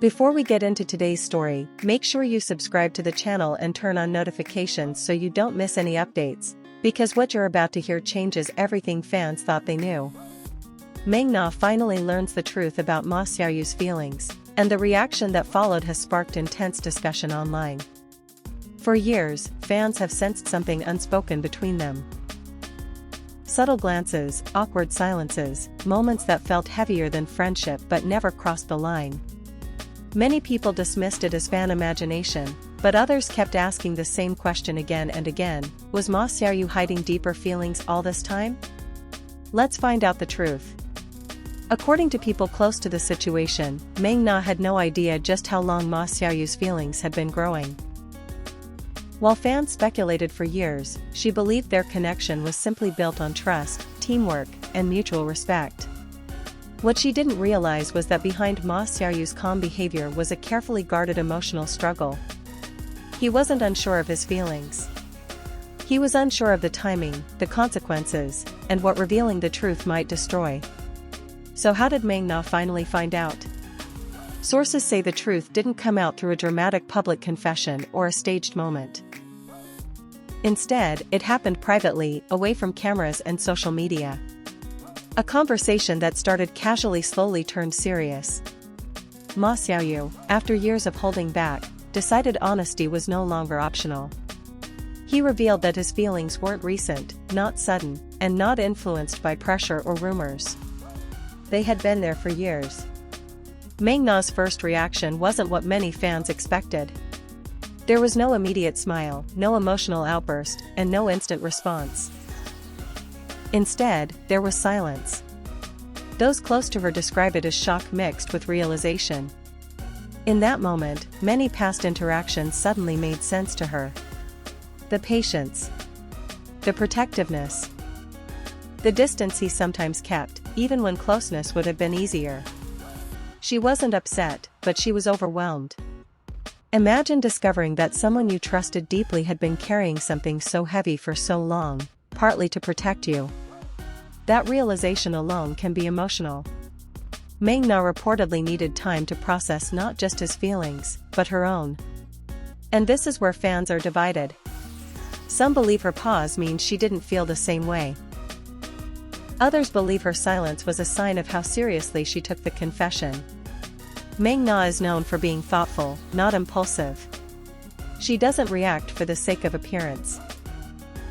Before we get into today's story, make sure you subscribe to the channel and turn on notifications so you don't miss any updates, because what you're about to hear changes everything fans thought they knew. Meng Na finally learns the truth about Ma Xiaoyu's feelings, and the reaction that followed has sparked intense discussion online. For years, fans have sensed something unspoken between them. Subtle glances, awkward silences, moments that felt heavier than friendship but never crossed the line. Many people dismissed it as fan imagination, but others kept asking the same question again and again: was Ma Xiaoyu hiding deeper feelings all this time? Let's find out the truth. According to people close to the situation, Meng Na had no idea just how long Ma Xiaoyu's feelings had been growing. While fans speculated for years, she believed their connection was simply built on trust, teamwork, and mutual respect. What she didn't realize was that behind Ma Xiaoyu's calm behavior was a carefully guarded emotional struggle. He wasn't unsure of his feelings. He was unsure of the timing, the consequences, and what revealing the truth might destroy. So how did Meng Na finally find out? Sources say the truth didn't come out through a dramatic public confession or a staged moment. Instead, it happened privately, away from cameras and social media. A conversation that started casually slowly turned serious. Ma Xiaoyu, after years of holding back, decided honesty was no longer optional. He revealed that his feelings weren't recent, not sudden, and not influenced by pressure or rumors. They had been there for years. Meng Na's first reaction wasn't what many fans expected. There was no immediate smile, no emotional outburst, and no instant response. Instead, there was silence. Those close to her describe it as shock mixed with realization. In that moment, many past interactions suddenly made sense to her. The patience. The protectiveness. The distance he sometimes kept, even when closeness would have been easier. She wasn't upset, but she was overwhelmed. Imagine discovering that someone you trusted deeply had been carrying something so heavy for so long, partly to protect you. That realization alone can be emotional. Meng Na reportedly needed time to process not just his feelings, but her own. And this is where fans are divided. Some believe her pause means she didn't feel the same way. Others believe her silence was a sign of how seriously she took the confession. Meng Na is known for being thoughtful, not impulsive. She doesn't react for the sake of appearance.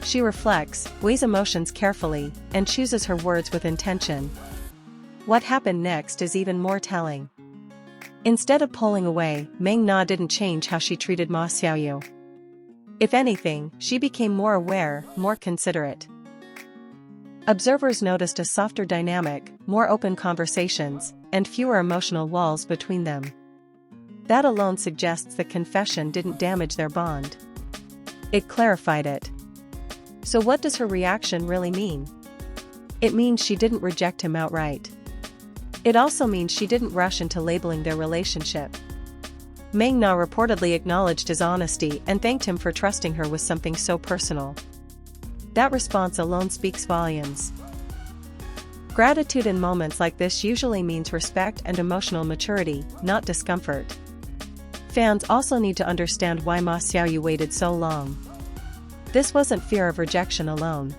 She reflects, weighs emotions carefully, and chooses her words with intention. What happened next is even more telling. Instead of pulling away, Meng Na didn't change how she treated Ma Xiaoyu. If anything, she became more aware, more considerate. Observers noticed a softer dynamic, more open conversations, and fewer emotional walls between them. That alone suggests the confession didn't damage their bond. It clarified it. So what does her reaction really mean? It means she didn't reject him outright. It also means she didn't rush into labeling their relationship. Meng Na reportedly acknowledged his honesty and thanked him for trusting her with something so personal. That response alone speaks volumes. Gratitude in moments like this usually means respect and emotional maturity, not discomfort. Fans also need to understand why Ma Xiaoyu waited so long. This wasn't fear of rejection alone.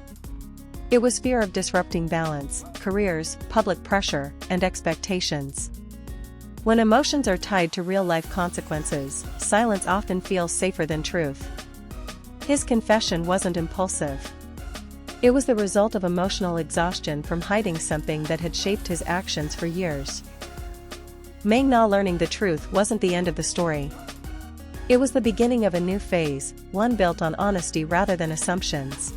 It was fear of disrupting balance, careers, public pressure, and expectations. When emotions are tied to real-life consequences, silence often feels safer than truth. His confession wasn't impulsive. It was the result of emotional exhaustion from hiding something that had shaped his actions for years. Meng Na learning the truth wasn't the end of the story. It was the beginning of a new phase, one built on honesty rather than assumptions.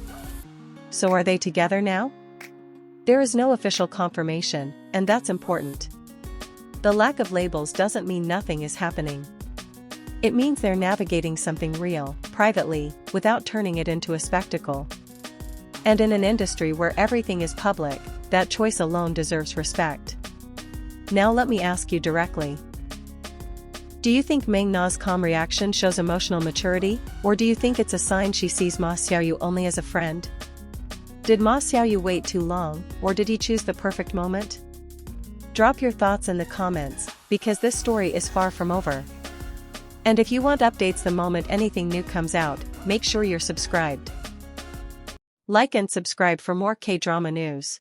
So are they together now? There is no official confirmation, and that's important. The lack of labels doesn't mean nothing is happening. It means they're navigating something real, privately, without turning it into a spectacle. And in an industry where everything is public, that choice alone deserves respect. Now let me ask you directly. Do you think Meng Na's calm reaction shows emotional maturity, or do you think it's a sign she sees Ma Xiaoyu only as a friend? Did Ma Xiaoyu wait too long, or did he choose the perfect moment? Drop your thoughts in the comments, because this story is far from over. And if you want updates the moment anything new comes out, make sure you're subscribed. Like and subscribe for more K-drama news.